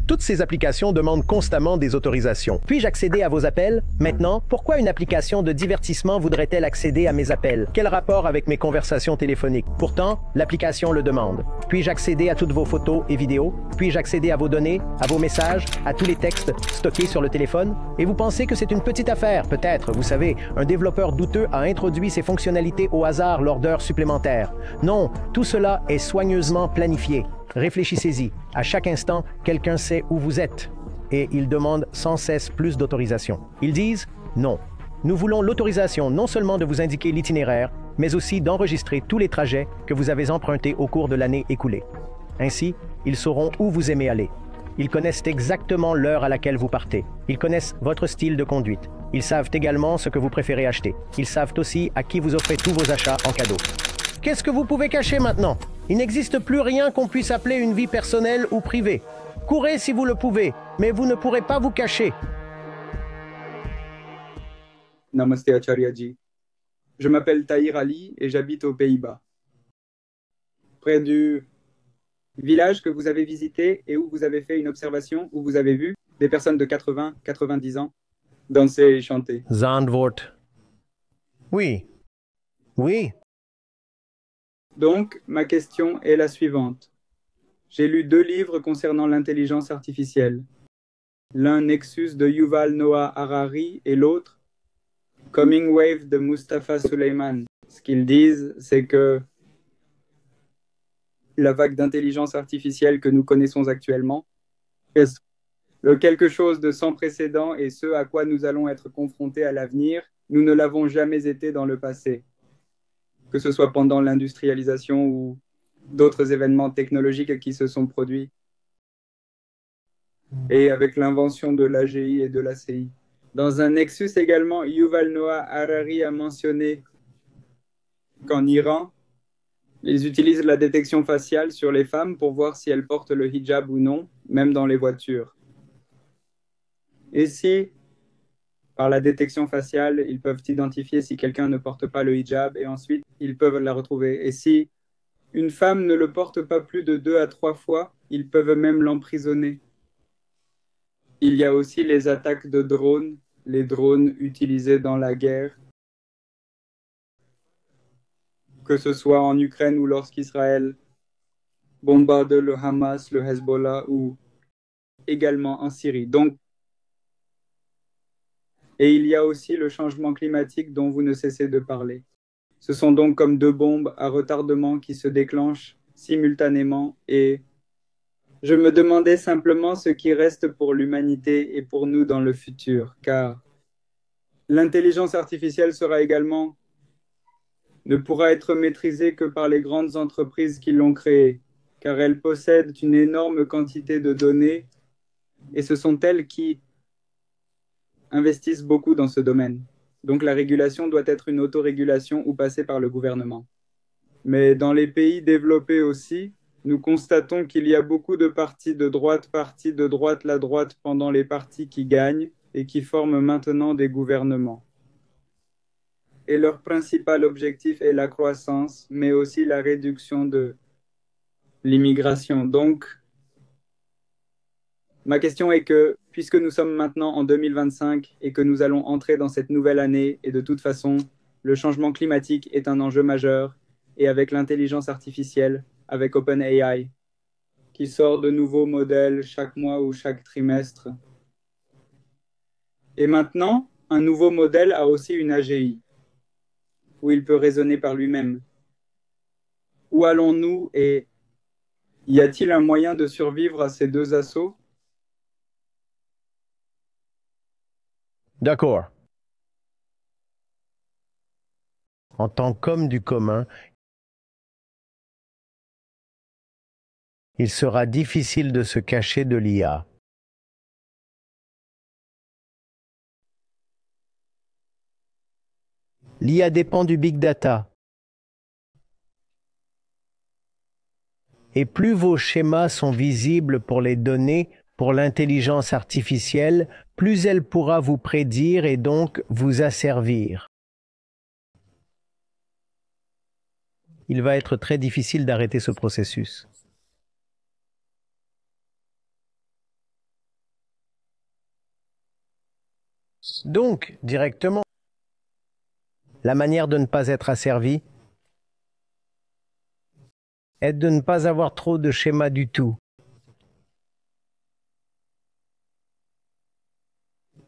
Toutes ces applications demandent constamment des autorisations. Puis-je accéder à vos appels? Maintenant, pourquoi une application de divertissement voudrait-elle accéder à mes appels? Quel rapport avec mes conversations téléphoniques? Pourtant, l'application le demande. Puis-je accéder à toutes vos photos et vidéos? Puis-je accéder à vos données, à vos messages, à tous les textes stockés sur le téléphone? Et vous pensez que c'est une petite affaire? Peut-être, vous savez, un développeur douteux a introduit ces fonctionnalités au hasard lors d'heures supplémentaires. Non, tout cela est soigneusement planifié. Réfléchissez-y. À chaque instant, quelqu'un sait où vous êtes. Et ils demandent sans cesse plus d'autorisation. Ils disent non. Nous voulons l'autorisation non seulement de vous indiquer l'itinéraire, mais aussi d'enregistrer tous les trajets que vous avez empruntés au cours de l'année écoulée. Ainsi, ils sauront où vous aimez aller. Ils connaissent exactement l'heure à laquelle vous partez. Ils connaissent votre style de conduite. Ils savent également ce que vous préférez acheter. Ils savent aussi à qui vous offrez tous vos achats en cadeau. Qu'est-ce que vous pouvez cacher maintenant? Il n'existe plus rien qu'on puisse appeler une vie personnelle ou privée. Courez si vous le pouvez, mais vous ne pourrez pas vous cacher. Namaste Acharyaji. Je m'appelle Tahir Ali et j'habite aux Pays-Bas. Près du village que vous avez visité et où vous avez fait une observation, où vous avez vu des personnes de 80, 90 ans danser et chanter. Zandvoort. Oui. Oui. Donc, ma question est la suivante. J'ai lu 2 livres concernant l'intelligence artificielle. L'un Nexus de Yuval Noah Harari et l'autre Coming Wave de Mustafa Suleyman. Ce qu'ils disent, c'est que la vague d'intelligence artificielle que nous connaissons actuellement est quelque chose de sans précédent et ce à quoi nous allons être confrontés à l'avenir, nous ne l'avons jamais été dans le passé. Que ce soit pendant l'industrialisation ou d'autres événements technologiques qui se sont produits. Et avec l'invention de l'AGI et de l'ACI. Dans un Nexus également, Yuval Noah Harari a mentionné qu'en Iran, ils utilisent la détection faciale sur les femmes pour voir si elles portent le hijab ou non, même dans les voitures. Et si, par la détection faciale, ils peuvent identifier si quelqu'un ne porte pas le hijab et ensuite ils peuvent la retrouver. Et si une femme ne le porte pas plus de 2 à 3 fois, ils peuvent même l'emprisonner. Il y a aussi les attaques de drones, les drones utilisés dans la guerre, que ce soit en Ukraine ou lorsqu'Israël bombarde le Hamas, le Hezbollah ou également en Syrie. Donc, et il y a aussi le changement climatique dont vous ne cessez de parler. Ce sont donc comme 2 bombes à retardement qui se déclenchent simultanément et je me demandais simplement ce qui reste pour l'humanité et pour nous dans le futur, car l'intelligence artificielle ne pourra être maîtrisée que par les grandes entreprises qui l'ont créée, car elles possèdent une énorme quantité de données et ce sont elles qui investissent beaucoup dans ce domaine. Donc la régulation doit être une autorégulation ou passer par le gouvernement. Mais dans les pays développés aussi, nous constatons qu'il y a beaucoup de partis de droite, la droite pendant les partis qui gagnent et qui forment maintenant des gouvernements. Et leur principal objectif est la croissance, mais aussi la réduction de l'immigration. Donc, ma question est que, puisque nous sommes maintenant en 2025 et que nous allons entrer dans cette nouvelle année, et de toute façon, le changement climatique est un enjeu majeur, et avec l'intelligence artificielle, avec OpenAI, qui sort de nouveaux modèles chaque mois ou chaque trimestre. Et maintenant, un nouveau modèle a aussi une AGI, où il peut raisonner par lui-même. Où allons-nous et y a-t-il un moyen de survivre à ces 2 assauts? D'accord. En tant qu'homme du commun, il sera difficile de se cacher de l'IA. L'IA dépend du big data. Et plus vos schémas sont visibles pour les données, pour l'intelligence artificielle, plus elle pourra vous prédire et donc vous asservir. Il va être très difficile d'arrêter ce processus. Donc, directement, la manière de ne pas être asservi est de ne pas avoir trop de schémas du tout.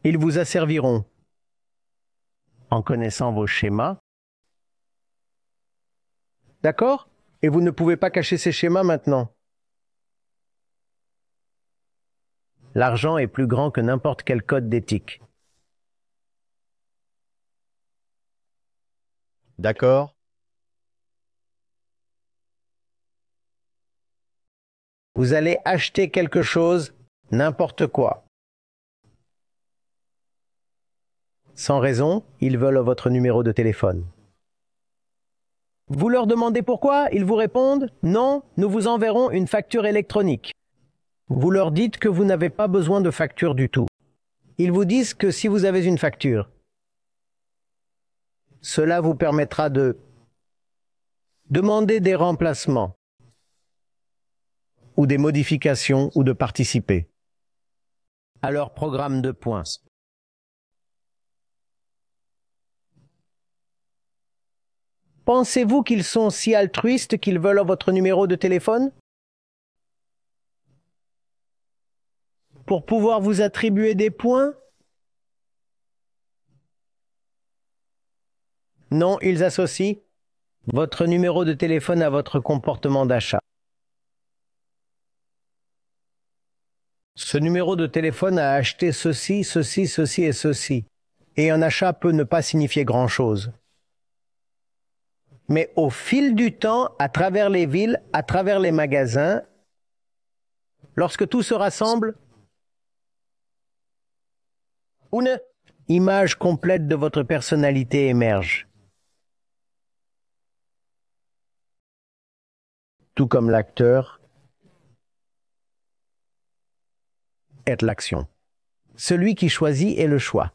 Ils vous asserviront en connaissant vos schémas. D'accord? Et vous ne pouvez pas cacher ces schémas maintenant. L'argent est plus grand que n'importe quel code d'éthique. D'accord. Vous allez acheter quelque chose, n'importe quoi. Sans raison, ils veulent votre numéro de téléphone. Vous leur demandez pourquoi, ils vous répondent « Non, nous vous enverrons une facture électronique ». Vous leur dites que vous n'avez pas besoin de facture du tout. Ils vous disent que si vous avez une facture, cela vous permettra de demander des remplacements ou des modifications ou de participer à leur programme de points. Pensez-vous qu'ils sont si altruistes qu'ils veulent votre numéro de téléphone? Pour pouvoir vous attribuer des points? Non, ils associent votre numéro de téléphone à votre comportement d'achat. Ce numéro de téléphone a acheté ceci, ceci, ceci et ceci. Et un achat peut ne pas signifier grand-chose. Mais au fil du temps, à travers les villes, à travers les magasins, lorsque tout se rassemble, une image complète de votre personnalité émerge. Tout comme l'acteur est l'action. Celui qui choisit est le choix.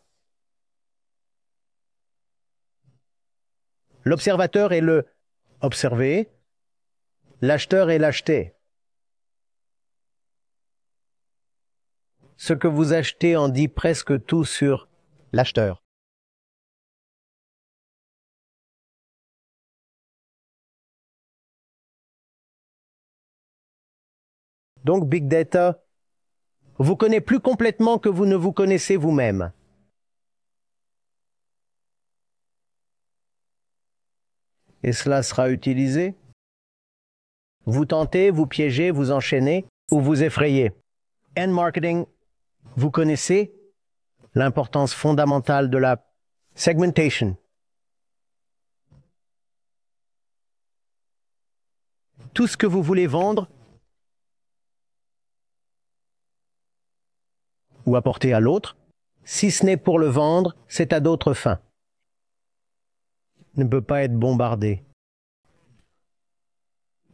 L'observateur est le observé, l'acheteur est l'acheté. Ce que vous achetez en dit presque tout sur L'acheteur. Donc Big Data vous connaît plus complètement que vous ne vous connaissez vous-même. Et cela sera utilisé. Vous tentez, vous piégez, vous enchaînez ou vous effrayez. En marketing, vous connaissez l'importance fondamentale de la segmentation. Tout ce que vous voulez vendre ou apporter à l'autre, si ce n'est pour le vendre, c'est à d'autres fins. Ne peut pas être bombardé.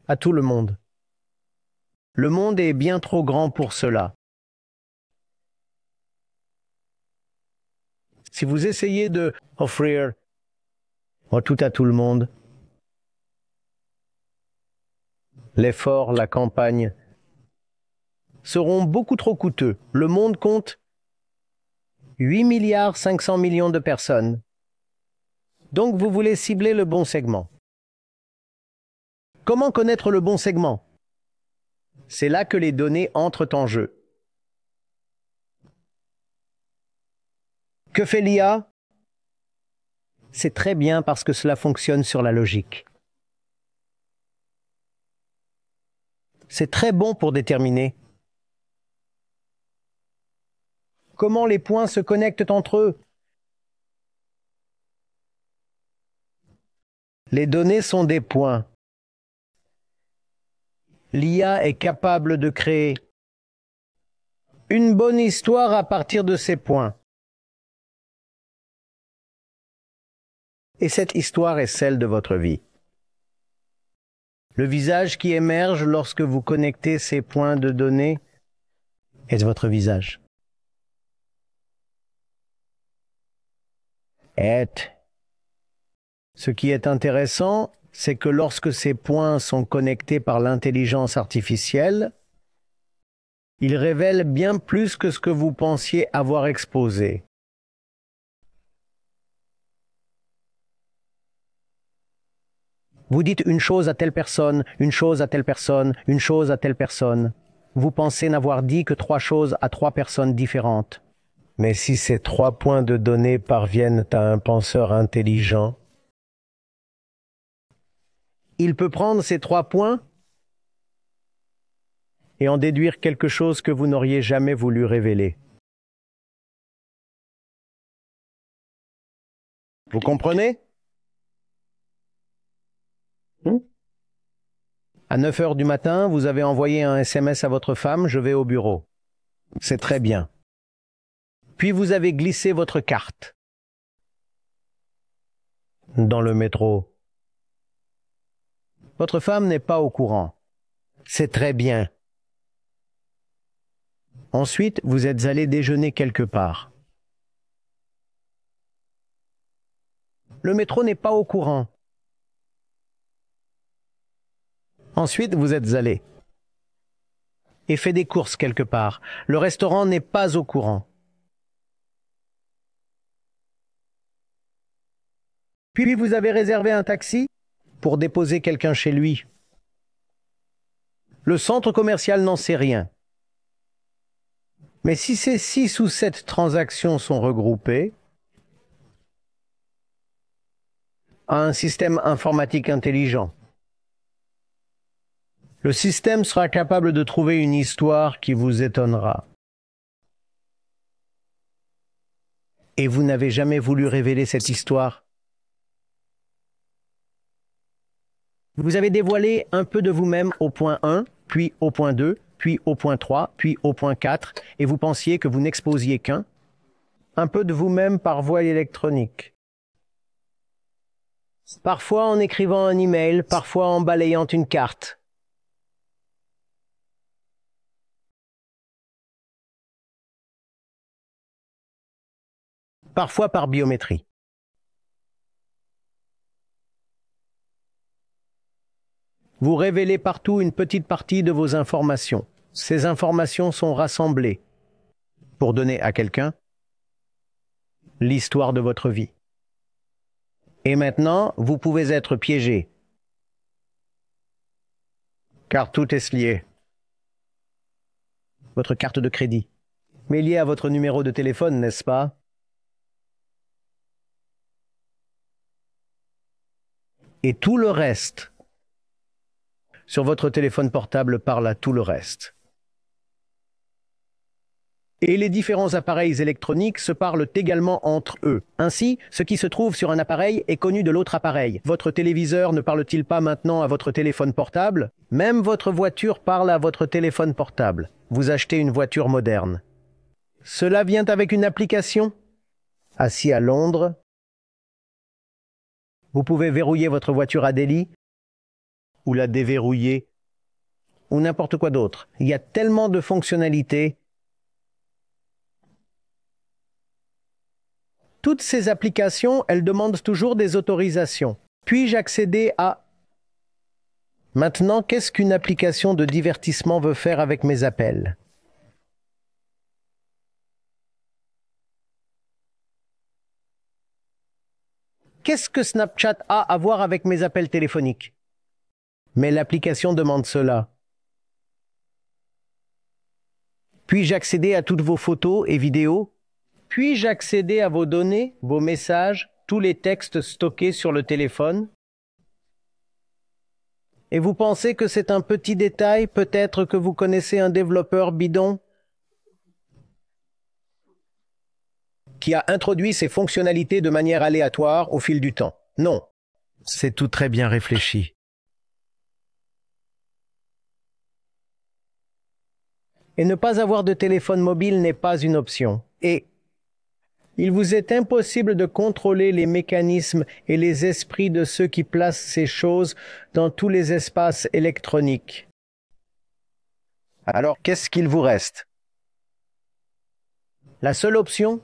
À tout le monde. Le monde est bien trop grand pour cela. Si vous essayez de offrir tout à tout le monde, l'effort, la campagne seront beaucoup trop coûteux. Le monde compte 8 milliards 500 millions de personnes. Donc vous voulez cibler le bon segment. Comment connaître le bon segment? C'est là que les données entrent en jeu. Que fait l'IA? C'est très bien parce que cela fonctionne sur la logique. C'est très bon pour déterminer comment les points se connectent entre eux. Les données sont des points. L'IA est capable de créer une bonne histoire à partir de ces points. Et cette histoire est celle de votre vie. Le visage qui émerge lorsque vous connectez ces points de données est votre visage. Ce qui est intéressant, c'est que lorsque ces points sont connectés par l'intelligence artificielle, ils révèlent bien plus que ce que vous pensiez avoir exposé. Vous dites une chose à telle personne, une chose à telle personne, une chose à telle personne. Vous pensez n'avoir dit que 3 choses à 3 personnes différentes. Mais si ces 3 points de données parviennent à un penseur intelligent, il peut prendre ces 3 points et en déduire quelque chose que vous n'auriez jamais voulu révéler. Vous comprenez? À 9 heures du matin, vous avez envoyé un SMS à votre femme, je vais au bureau. C'est très bien. Puis vous avez glissé votre carte dans le métro. Votre femme n'est pas au courant. C'est très bien. Ensuite, vous êtes allé déjeuner quelque part. Le métro n'est pas au courant. Ensuite, vous êtes allé et fait des courses quelque part. Le restaurant n'est pas au courant. Puis vous avez réservé un taxi pour déposer quelqu'un chez lui. Le centre commercial n'en sait rien. Mais si ces 6 ou 7 transactions sont regroupées à un système informatique intelligent, le système sera capable de trouver une histoire qui vous étonnera. Et vous n'avez jamais voulu révéler cette histoire. Vous avez dévoilé un peu de vous-même au point 1, puis au point 2, puis au point 3, puis au point 4, et vous pensiez que vous n'exposiez qu'un, un peu de vous-même par voie électronique. Parfois en écrivant un email, parfois en balayant une carte. Parfois par biométrie. Vous révélez partout une petite partie de vos informations. Ces informations sont rassemblées pour donner à quelqu'un l'histoire de votre vie. Et maintenant, vous pouvez être piégé, car tout est lié. Votre carte de crédit, mais liée à votre numéro de téléphone, n'est-ce pas? Et tout le reste sur votre téléphone portable parle à tout le reste. Et les différents appareils électroniques se parlent également entre eux. Ainsi, ce qui se trouve sur un appareil est connu de l'autre appareil. Votre téléviseur ne parle-t-il pas maintenant à votre téléphone portable? Même votre voiture parle à votre téléphone portable. Vous achetez une voiture moderne. Cela vient avec une application. Assis à Londres, vous pouvez verrouiller votre voiture à Delhi, ou la déverrouiller, ou n'importe quoi d'autre. Il y a tellement de fonctionnalités. Toutes ces applications, elles demandent toujours des autorisations. Puis-je accéder à... Maintenant, qu'est-ce qu'une application de divertissement veut faire avec mes appels? Qu'est-ce que Snapchat a à voir avec mes appels téléphoniques? Mais l'application demande cela. Puis-je accéder à toutes vos photos et vidéos? Puis-je accéder à vos données, vos messages, tous les textes stockés sur le téléphone? Et vous pensez que c'est un petit détail, peut-être que vous connaissez un développeur bidon qui a introduit ces fonctionnalités de manière aléatoire au fil du temps. Non, c'est tout très bien réfléchi. Et ne pas avoir de téléphone mobile n'est pas une option. Et il vous est impossible de contrôler les mécanismes et les esprits de ceux qui placent ces choses dans tous les espaces électroniques. Alors, qu'est-ce qu'il vous reste? La seule option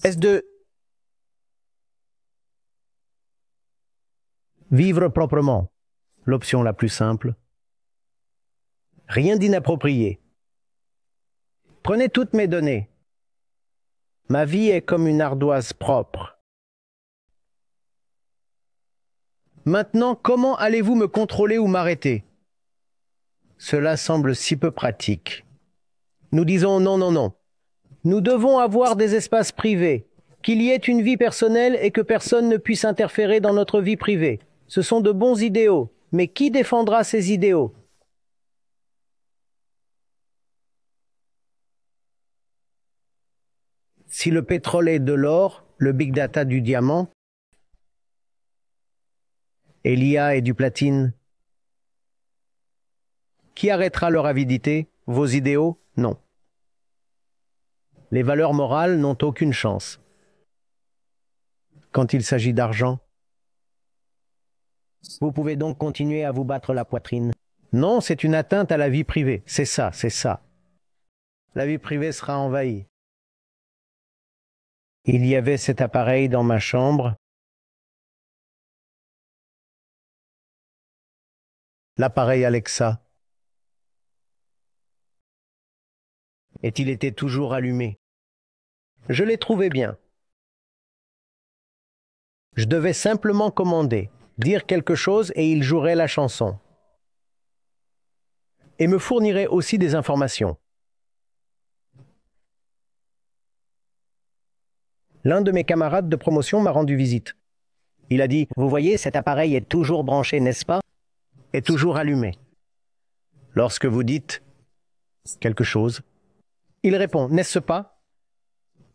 est de vivre proprement, l'option la plus simple. Rien d'inapproprié. Prenez toutes mes données. Ma vie est comme une ardoise propre. Maintenant, comment allez-vous me contrôler ou m'arrêter? Cela semble si peu pratique. Nous disons non, non, non. Nous devons avoir des espaces privés, qu'il y ait une vie personnelle et que personne ne puisse interférer dans notre vie privée. Ce sont de bons idéaux, mais qui défendra ces idéaux? Si le pétrole est de l'or, le big data du diamant, et l'IA est du platine, qui arrêtera leur avidité? Vos idéaux? Non. Les valeurs morales n'ont aucune chance. Quand il s'agit d'argent, vous pouvez donc continuer à vous battre la poitrine. Non, c'est une atteinte à la vie privée. C'est ça, c'est ça. La vie privée sera envahie. Il y avait cet appareil dans ma chambre. L'appareil Alexa. Et il était toujours allumé. Je l'ai trouvé bien. Je devais simplement commander, dire quelque chose et il jouerait la chanson. Et me fournirait aussi des informations. L'un de mes camarades de promotion m'a rendu visite. Il a dit « Vous voyez, cet appareil est toujours branché, n'est-ce pas? Est toujours allumé. » Lorsque vous dites quelque chose, il répond « N'est-ce pas? »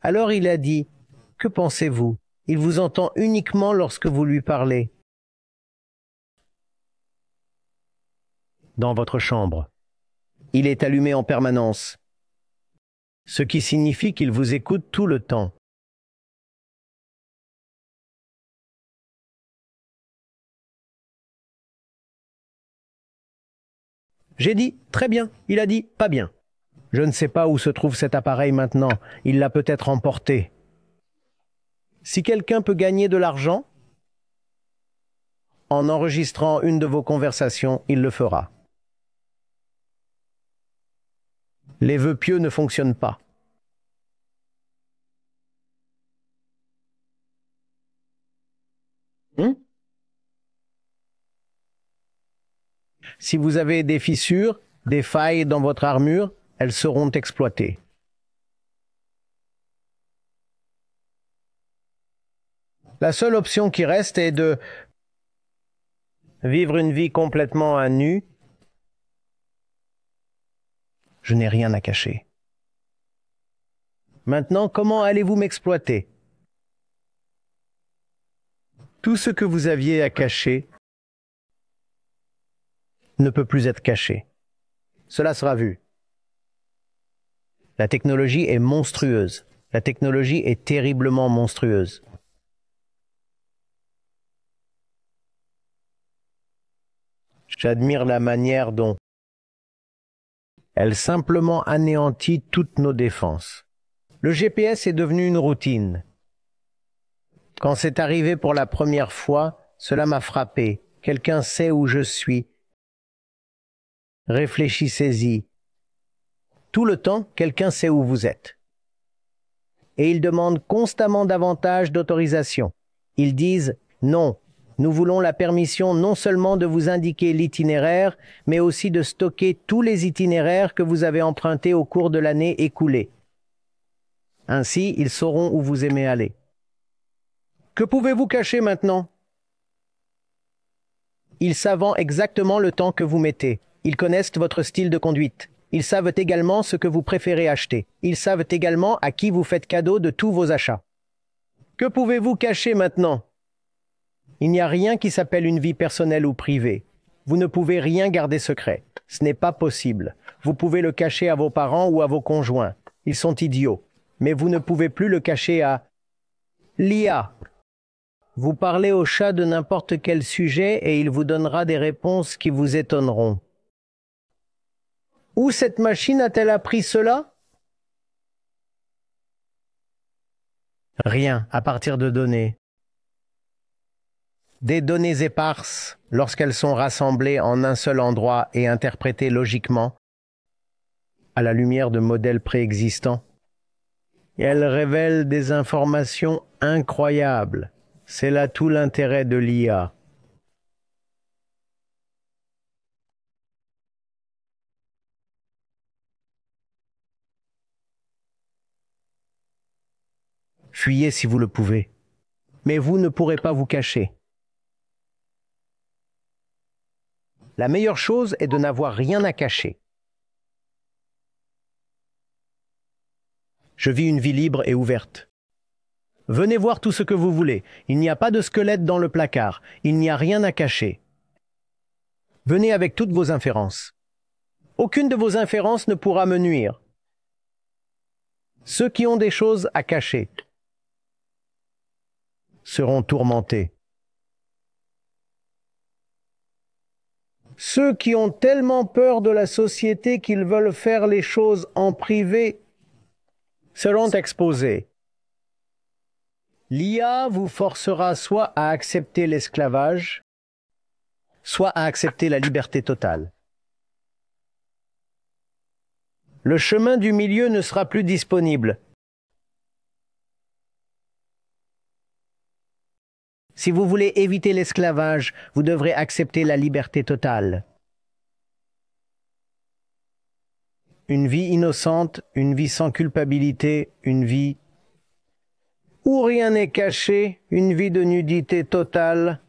Alors il a dit « Que pensez-vous? Il vous entend uniquement lorsque vous lui parlez. » Dans votre chambre. Il est allumé en permanence, ce qui signifie qu'il vous écoute tout le temps. J'ai dit « Très bien ». Il a dit « Pas bien ». Je ne sais pas où se trouve cet appareil maintenant. Il l'a peut-être emporté. Si quelqu'un peut gagner de l'argent, en enregistrant une de vos conversations, il le fera. Les vœux pieux ne fonctionnent pas. Si vous avez des fissures, des failles dans votre armure, elles seront exploitées. La seule option qui reste est de vivre une vie complètement à nu. Je n'ai rien à cacher. Maintenant, comment allez-vous m'exploiter? Tout ce que vous aviez à cacher ne peut plus être caché. Cela sera vu. La technologie est monstrueuse. La technologie est terriblement monstrueuse. J'admire la manière dont elle simplement anéantit toutes nos défenses. Le GPS est devenu une routine. Quand c'est arrivé pour la première fois, cela m'a frappé. Quelqu'un sait où je suis. Réfléchissez-y. Tout le temps, quelqu'un sait où vous êtes. Et ils demandent constamment davantage d'autorisation. Ils disent « Non, nous voulons la permission non seulement de vous indiquer l'itinéraire, mais aussi de stocker tous les itinéraires que vous avez empruntés au cours de l'année écoulée. Ainsi, ils sauront où vous aimez aller. » Que pouvez-vous cacher maintenant? Ils savent exactement le temps que vous mettez. Ils connaissent votre style de conduite. Ils savent également ce que vous préférez acheter. Ils savent également à qui vous faites cadeau de tous vos achats. Que pouvez-vous cacher maintenant? Il n'y a rien qui s'appelle une vie personnelle ou privée. Vous ne pouvez rien garder secret. Ce n'est pas possible. Vous pouvez le cacher à vos parents ou à vos conjoints. Ils sont idiots. Mais vous ne pouvez plus le cacher à l'IA. Vous parlez au chat de n'importe quel sujet et il vous donnera des réponses qui vous étonneront. Où cette machine a-t-elle appris cela? Rien, à partir de données. Des données éparses, lorsqu'elles sont rassemblées en un seul endroit et interprétées logiquement, à la lumière de modèles préexistants, elles révèlent des informations incroyables. C'est là tout l'intérêt de l'IA. Fuyez si vous le pouvez. Mais vous ne pourrez pas vous cacher. La meilleure chose est de n'avoir rien à cacher. Je vis une vie libre et ouverte. Venez voir tout ce que vous voulez. Il n'y a pas de squelette dans le placard. Il n'y a rien à cacher. Venez avec toutes vos inférences. Aucune de vos inférences ne pourra me nuire. Ceux qui ont des choses à cacher seront tourmentés. Ceux qui ont tellement peur de la société qu'ils veulent faire les choses en privé seront exposés. L'IA vous forcera soit à accepter l'esclavage, soit à accepter la liberté totale. Le chemin du milieu ne sera plus disponible. Si vous voulez éviter l'esclavage, vous devrez accepter la liberté totale. Une vie innocente, une vie sans culpabilité, une vie où rien n'est caché, une vie de nudité totale.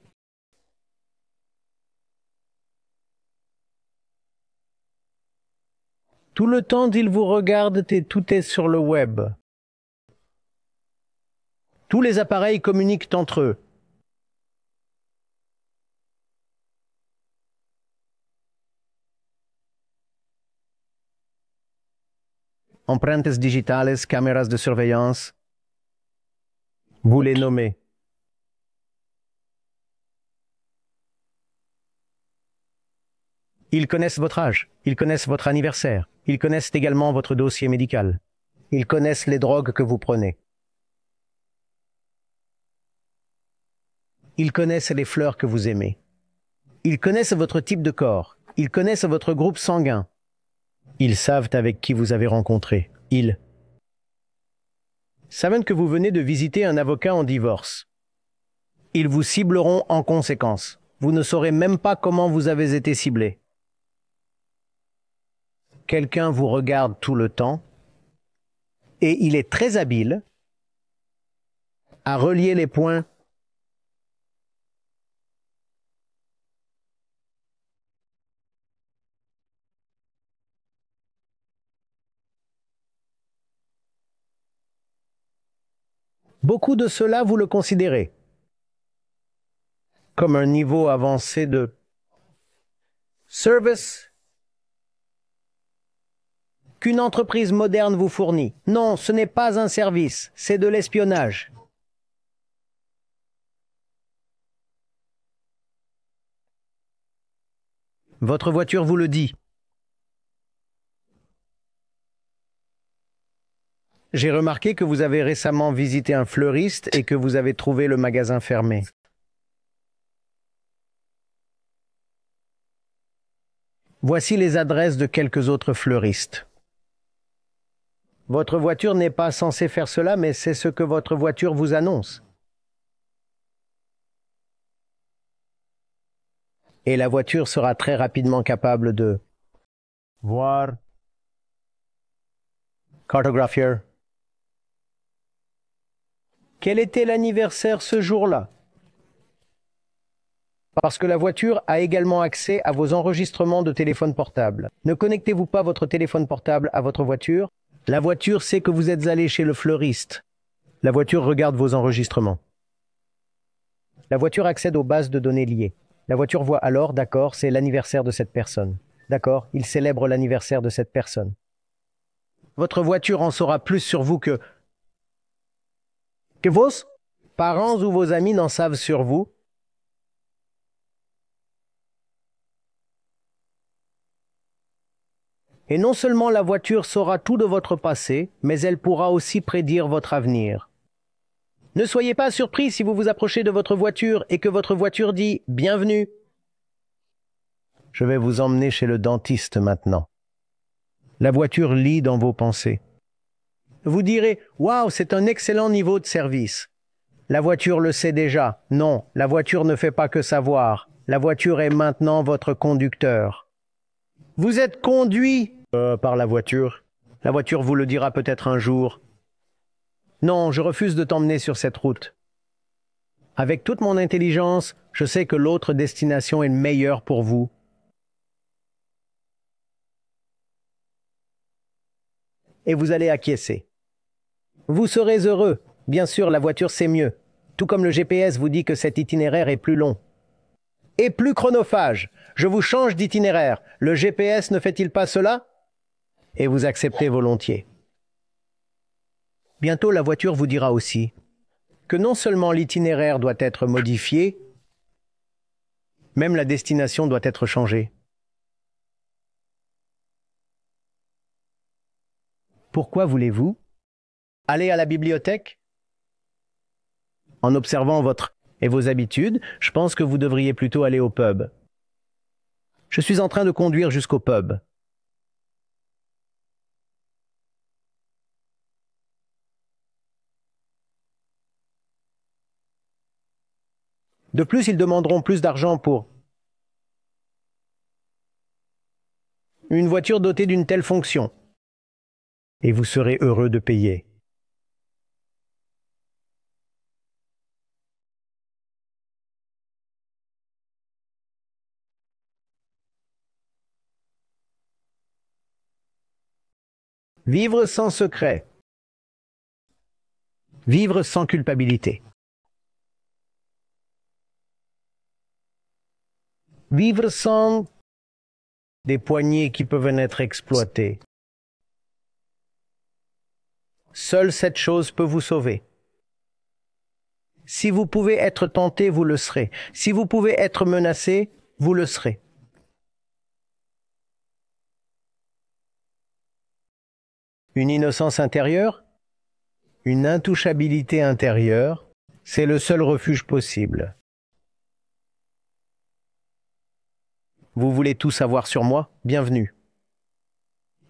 Tout le temps, ils vous regardent et tout est sur le web. Tous les appareils communiquent entre eux. Empreintes digitales, caméras de surveillance, vous les nommez. Ils connaissent votre âge, ils connaissent votre anniversaire, ils connaissent également votre dossier médical. Ils connaissent les drogues que vous prenez. Ils connaissent les fleurs que vous aimez. Ils connaissent votre type de corps. Ils connaissent votre groupe sanguin. Ils savent avec qui vous avez rencontré. Ils savent que vous venez de visiter un avocat en divorce. Ils vous cibleront en conséquence. Vous ne saurez même pas comment vous avez été ciblé. Quelqu'un vous regarde tout le temps et il est très habile à relier les points. Beaucoup de cela, vous le considérez comme un niveau avancé de service qu'une entreprise moderne vous fournit. Non, ce n'est pas un service, c'est de l'espionnage. Votre voiture vous le dit. J'ai remarqué que vous avez récemment visité un fleuriste et que vous avez trouvé le magasin fermé. Voici les adresses de quelques autres fleuristes. Votre voiture n'est pas censée faire cela, mais c'est ce que votre voiture vous annonce. Et la voiture sera très rapidement capable de voir, cartographier. Quel était l'anniversaire ce jour-là? Parce que la voiture a également accès à vos enregistrements de téléphone portable. Ne connectez-vous pas votre téléphone portable à votre voiture? La voiture sait que vous êtes allé chez le fleuriste. La voiture regarde vos enregistrements. La voiture accède aux bases de données liées. La voiture voit alors, d'accord, c'est l'anniversaire de cette personne. D'accord, il célèbre l'anniversaire de cette personne. Votre voiture en saura plus sur vous que vos parents ou vos amis n'en savent sur vous. Et non seulement la voiture saura tout de votre passé, mais elle pourra aussi prédire votre avenir. Ne soyez pas surpris si vous vous approchez de votre voiture et que votre voiture dit « Bienvenue ». Je vais vous emmener chez le dentiste maintenant. La voiture lit dans vos pensées. Vous direz « Waouh, c'est un excellent niveau de service ». La voiture le sait déjà. Non, la voiture ne fait pas que savoir. La voiture est maintenant votre conducteur. Vous êtes conduit par la voiture. La voiture vous le dira peut-être un jour. Non, je refuse de t'emmener sur cette route. Avec toute mon intelligence, je sais que l'autre destination est meilleure pour vous. Et vous allez acquiescer. Vous serez heureux. Bien sûr, la voiture c'est mieux. Tout comme le GPS vous dit que cet itinéraire est plus long. Et plus chronophage. Je vous change d'itinéraire. Le GPS ne fait-il pas cela? Et vous acceptez volontiers. Bientôt, la voiture vous dira aussi que non seulement l'itinéraire doit être modifié, même la destination doit être changée. Pourquoi voulez-vous aller à la bibliothèque? En observant votre et vos habitudes, je pense que vous devriez plutôt aller au pub. Je suis en train de conduire jusqu'au pub. De plus, ils demanderont plus d'argent pour une voiture dotée d'une telle fonction. Et vous serez heureux de payer. Vivre sans secret. Vivre sans culpabilité. Vivre sans des poignées qui peuvent être exploitées. Seule cette chose peut vous sauver. Si vous pouvez être tenté, vous le serez. Si vous pouvez être menacé, vous le serez. Une innocence intérieure, une intouchabilité intérieure, c'est le seul refuge possible. Vous voulez tout savoir sur moi? Bienvenue.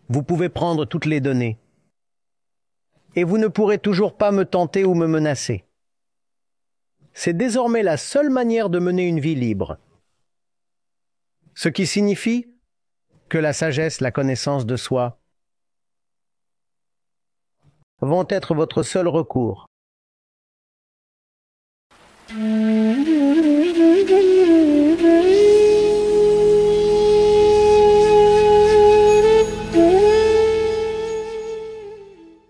Vous pouvez prendre toutes les données. Et vous ne pourrez toujours pas me tenter ou me menacer. C'est désormais la seule manière de mener une vie libre. Ce qui signifie que la sagesse, la connaissance de soi vont être votre seul recours.